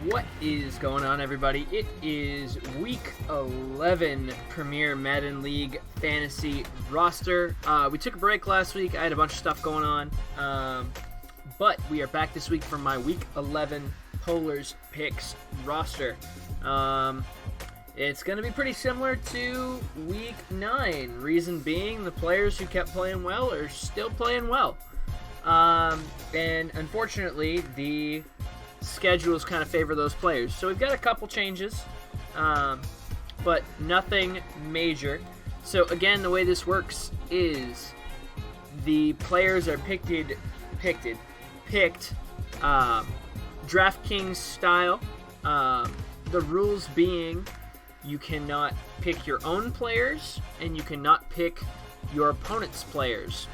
What is going on, everybody? It is Week 11 Premier Madden League Fantasy roster. We took a break last week. I had a bunch of stuff going on. But we are back this week for my Week 11 Polars Picks roster. It's going to be pretty similar to Week 9. Reason being, the players who kept playing well are still playing well. And unfortunately, the schedules kind of favor those players. So we've got a couple changes, but nothing major. So again, the way this works is the players are picked DraftKings style. The rules being you cannot pick your own players and you cannot pick your opponent's players.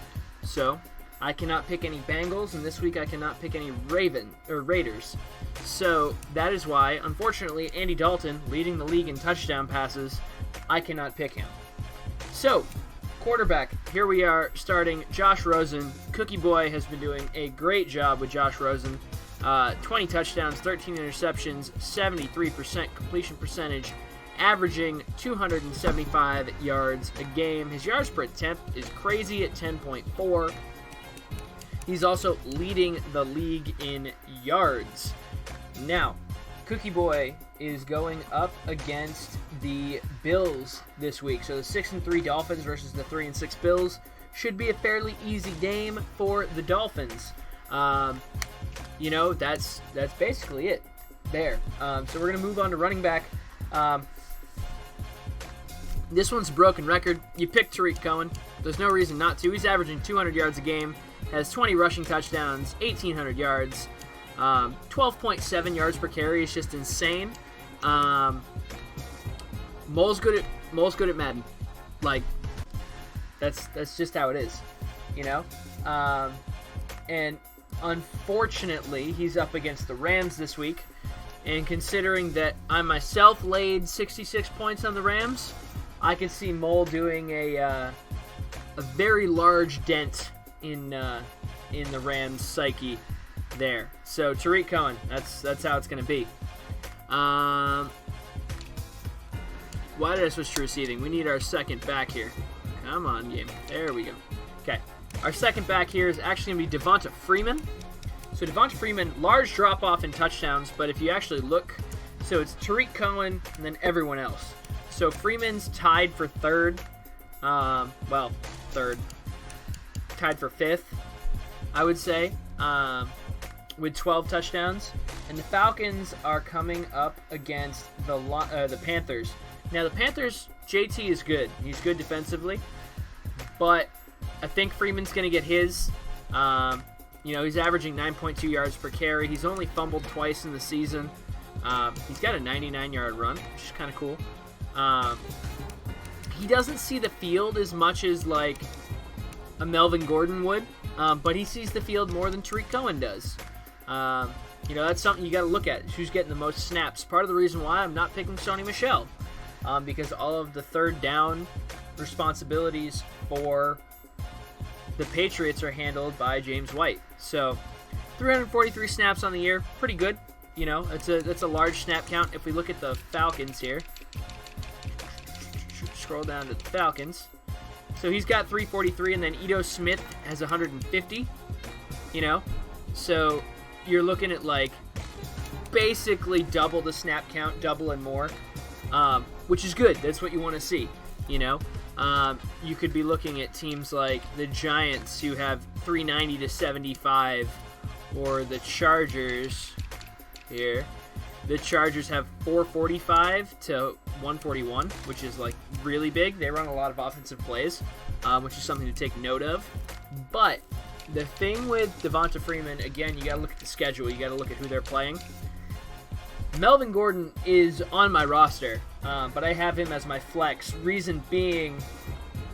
So I cannot pick any Bengals, and this week I cannot pick any Raiders. So that is why, unfortunately, Andy Dalton, leading the league in touchdown passes, I cannot pick him. So, quarterback, here we are starting Josh Rosen. Cookie Boy has been doing a great job with Josh Rosen. 20 touchdowns, 13 interceptions, 73% completion percentage, averaging 275 yards a game. His yards per attempt is crazy at 10.4. He's also leading the league in yards. Now, Cookie Boy is going up against the Bills this week. So the 6-3 Dolphins versus the 3-6 Bills should be a fairly easy game for the Dolphins. That's basically it there. So we're going to move on to running back. This one's a broken record. You picked Tariq Cohen. There's no reason not to. He's averaging 200 yards a game. Has 20 rushing touchdowns, 1,800 yards, 12.7 yards per carry is just insane. Mole's good at Madden. Like, that's just how it is, you know. And unfortunately, he's up against the Rams this week. And considering that I myself laid 66 points on the Rams, I could see Mole doing a very large dent in the Rams' psyche there. So Tariq Cohen, that's how it's going to be. Why did I switch to receiving? We need our second back here. Come on, game. There we go. Okay. Our second back here is actually going to be Devonta Freeman. So Devonta Freeman, large drop-off in touchdowns, but if you actually look, so it's Tariq Cohen and then everyone else. So Freeman's tied for third. Tied for fifth, I would say, with 12 touchdowns. And the Falcons are coming up against the Panthers. Now, the Panthers, JT is good. He's good defensively. But I think Freeman's going to get his. He's averaging 9.2 yards per carry. He's only fumbled twice in the season. He's got a 99-yard run, which is kind of cool. He doesn't see the field as much as, like, a Melvin Gordon would, but he sees the field more than Tariq Cohen does. That's something you got to look at. Who's getting the most snaps? Part of the reason why I'm not picking Sony Michel, because all of the third down responsibilities for the Patriots are handled by James White. So 343 snaps on the year, pretty good. That's a large snap count. If we look at the Falcons here, scroll down to the Falcons. So he's got 343, and then Ito Smith has 150, So you're looking at, like, basically double the snap count, double and more, which is good. That's what you want to see, You could be looking at teams like the Giants, who have 390 to 75, or the Chargers here. The Chargers have 445 to 141, which is, like, really big. They run a lot of offensive plays, which is something to take note of. But the thing with Devonta Freeman, again, you got to look at the schedule. You got to look at who they're playing. Melvin Gordon is on my roster, but I have him as my flex. Reason being,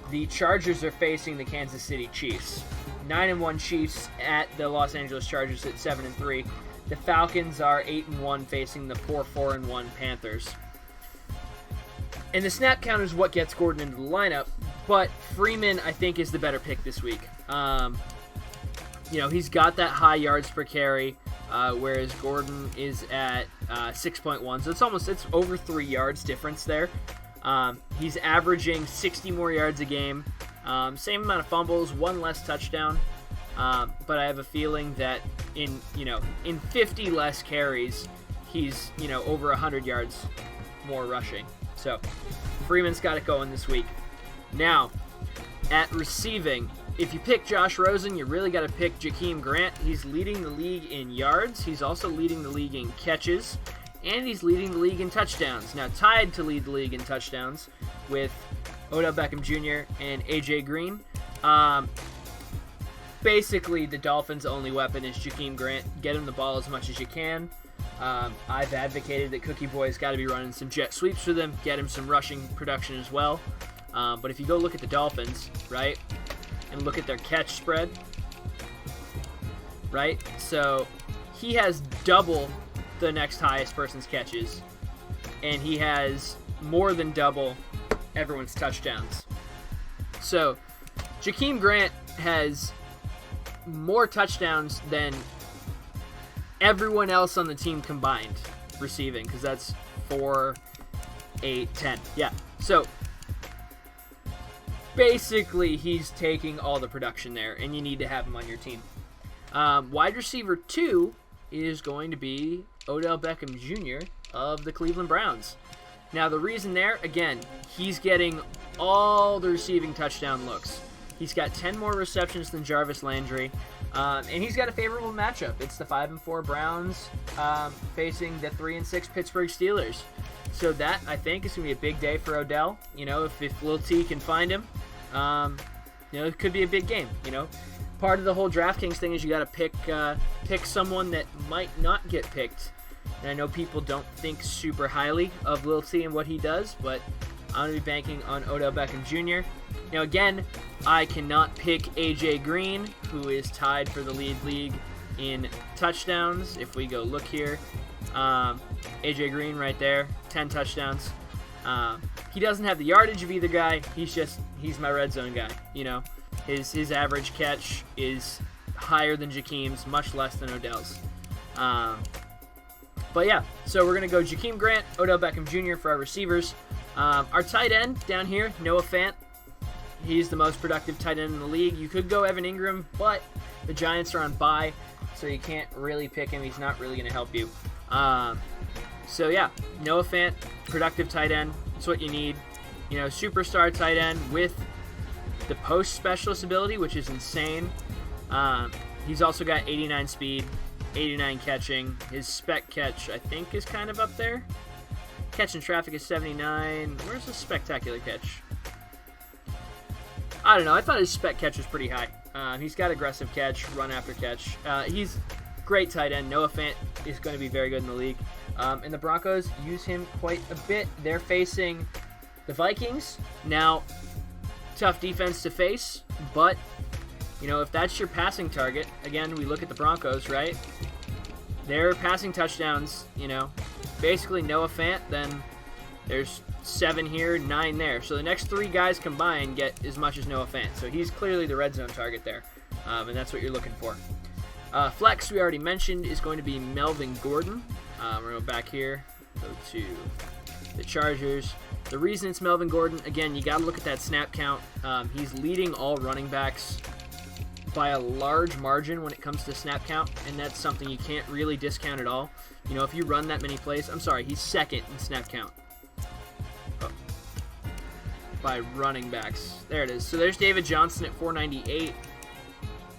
the Chargers are facing the Kansas City Chiefs. 9-1 Chiefs at the Los Angeles Chargers at 7-3. The Falcons are 8-1 facing the poor 4-1 Panthers. And the snap count is what gets Gordon into the lineup, but Freeman, I think, is the better pick this week. He's got that high yards per carry. whereas Gordon is at 6.1. So it's over 3 yards difference there. He's averaging 60 more yards a game, same amount of fumbles, 1 less touchdown. But I have a feeling that in 50 less carries, he's over 100 yards more rushing. So Freeman's got it going this week. Now, at receiving, if you pick Josh Rosen, you really got to pick Jakeem Grant. He's leading the league in yards. He's also leading the league in catches, and he's leading the league in touchdowns. Now, tied to lead the league in touchdowns with Odell Beckham Jr. and A.J. Green. Basically, the Dolphins' only weapon is Jakeem Grant. Get him the ball as much as you can. I've advocated that Cookie Boy's got to be running some jet sweeps for them, get him some rushing production as well. But if you go look at the Dolphins, right, and look at their catch spread, right, so he has double the next highest person's catches, and he has more than double everyone's touchdowns. So Jakeem Grant has more touchdowns than everyone else on the team combined receiving, because that's 4, 8, 10. Yeah, so basically he's taking all the production there, and you need to have him on your team. Wide receiver 2 is going to be Odell Beckham Jr. of the Cleveland Browns. Now, the reason there, again, he's getting all the receiving touchdown looks. He's got 10 more receptions than Jarvis Landry, and he's got a favorable matchup. It's the 5-4 Browns facing the 3-6 Pittsburgh Steelers. So that, I think, is going to be a big day for Odell. If Lil T can find him, it could be a big game. Part of the whole DraftKings thing is you got to pick someone that might not get picked. And I know people don't think super highly of Lil T and what he does, but I'm going to be banking on Odell Beckham Jr. Now, again, I cannot pick A.J. Green, who is tied for the league in touchdowns. If we go look here, A.J. Green right there, 10 touchdowns. He doesn't have the yardage of either guy. He's my red zone guy. His average catch is higher than Jakeem's, much less than Odell's. But yeah, so we're going to go Jakeem Grant, Odell Beckham Jr. for our receivers. Our tight end down here, Noah Fant. He's the most productive tight end in the league. You could go Evan Ingram, but the Giants are on bye, so you can't really pick him. He's not really going to help you. So yeah, Noah Fant, productive tight end. That's what you need. Superstar tight end with the post specialist ability, which is insane. He's also got 89 speed, 89 catching. His spec catch, I think, is kind of up there. Catch in traffic is 79. Where's the spectacular catch? I don't know. I thought his spec catch was pretty high. He's got aggressive catch, run after catch. He's great tight end. Noah Fant is going to be very good in the league. And the Broncos use him quite a bit. They're facing the Vikings. Now, tough defense to face, but if that's your passing target, again, we look at the Broncos, right? Their passing touchdowns, basically Noah Fant, then there's 7 here, 9 there. So the next 3 guys combined get as much as Noah Fant. So he's clearly the red zone target there, and that's what you're looking for. Flex, we already mentioned, is going to be Melvin Gordon. We're going to go back here, go to the Chargers. The reason it's Melvin Gordon, again, you got to look at that snap count. He's leading all running backs by a large margin when it comes to snap count, and that's something you can't really discount at all. If you run that many plays, I'm sorry, he's second in snap count by running backs. There it is. So there's David Johnson at 498,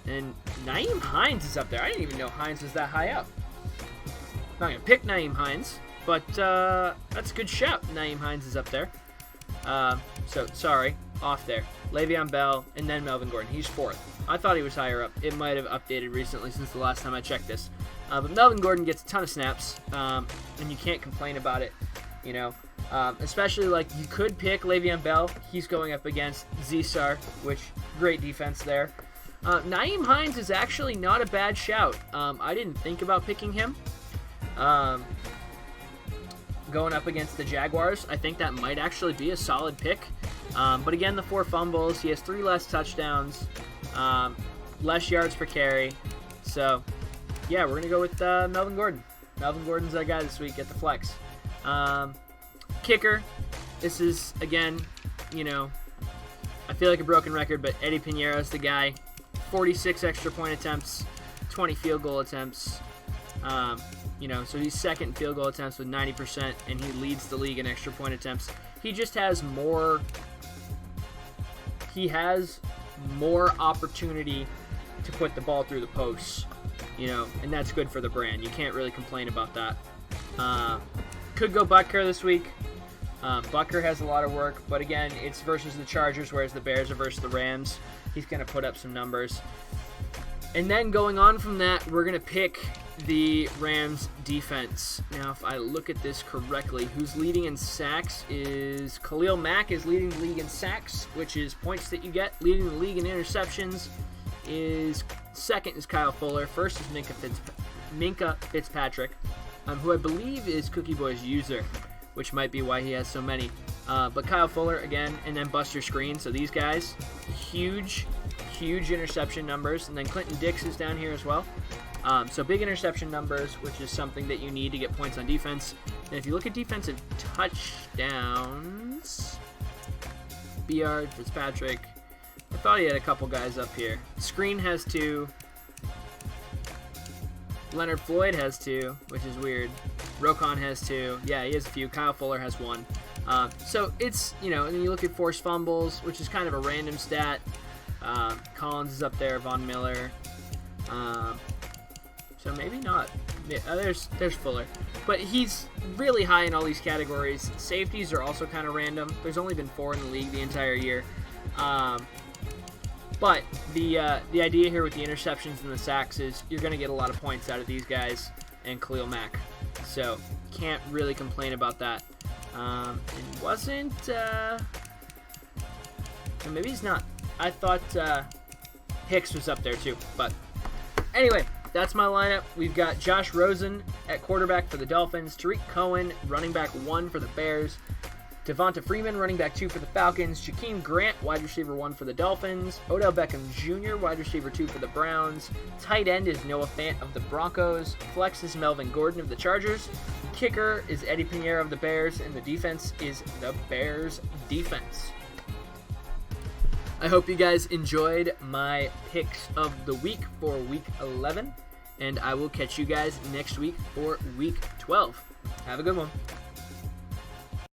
and Nyiem Hines is up there. I didn't even know Hines was that high up. I'm not going to pick Nyiem Hines, but that's a good shout. Nyiem Hines is up there. So, sorry, off there. Le'Veon Bell, and then Melvin Gordon. He's 4th. I thought he was higher up. It might have updated recently since the last time I checked this. But Melvin Gordon gets a ton of snaps, and you can't complain about it, especially, you could pick Le'Veon Bell. He's going up against Zsar, which, great defense there. Nyiem Hines is actually not a bad shout. I didn't think about picking him. Going up against the Jaguars, I think that might actually be a solid pick. But again, the 4 fumbles. He has 3 less touchdowns, less yards per carry. So yeah, we're going to go with Melvin Gordon. Melvin Gordon's our guy this week at the flex. Kicker, this is, again, you know, I feel like a broken record, but Eddie Pinheiro's the guy. 46 extra point attempts, 20 field goal attempts. You know, so he's second in field goal attempts with 90%, and he leads the league in extra point attempts. He just has more. He has more opportunity to put the ball through the posts, you know, and that's good for the brand. You can't really complain about that. Could go Butker this week. Butker has a lot of work, but again, it's versus the Chargers, whereas the Bears are versus the Rams. He's going to put up some numbers. And then going on from that, we're going to pick the Rams defense. Now, if I look at this correctly, who's leading in sacks is Khalil Mack is leading the league in sacks, which is points that you get. Leading the league in interceptions is second is Kyle Fuller. First is Minka Fitzpatrick, who I believe is Cookie Boy's user, which might be why he has so many. But Kyle Fuller again, and then Buster Screen. So these guys, huge interception numbers. And then Clinton Dix is down here as well. So big interception numbers, which is something that you need to get points on defense. And if you look at defensive touchdowns, Beard, Fitzpatrick, I thought he had a couple guys up here. Screen has 2. Leonard Floyd has 2, which is weird. Rokon has 2. Yeah, he has a few. Kyle Fuller has 1. So it's, you know, and then you look at forced fumbles, which is kind of a random stat. Collins is up there, Von Miller. So maybe not. Yeah, there's Fuller. But he's really high in all these categories. Safeties are also kind of random. There's only been 4 in the league the entire year. But the idea here with the interceptions and the sacks is you're going to get a lot of points out of these guys and Khalil Mack. So can't really complain about that. It wasn't... maybe he's not. I thought Hicks was up there too. But anyway, that's my lineup. We've got Josh Rosen at quarterback for the Dolphins, Tariq Cohen, running back 1 for the Bears, Devonta Freeman, running back 2 for the Falcons, Jakeem Grant, wide receiver 1 for the Dolphins, Odell Beckham Jr., wide receiver 2 for the Browns, tight end is Noah Fant of the Broncos, flex is Melvin Gordon of the Chargers, kicker is Eddie Pinheiro of the Bears, and the defense is the Bears defense. I hope you guys enjoyed my picks of the week for Week 11, and I will catch you guys next week for Week 12. Have a good one.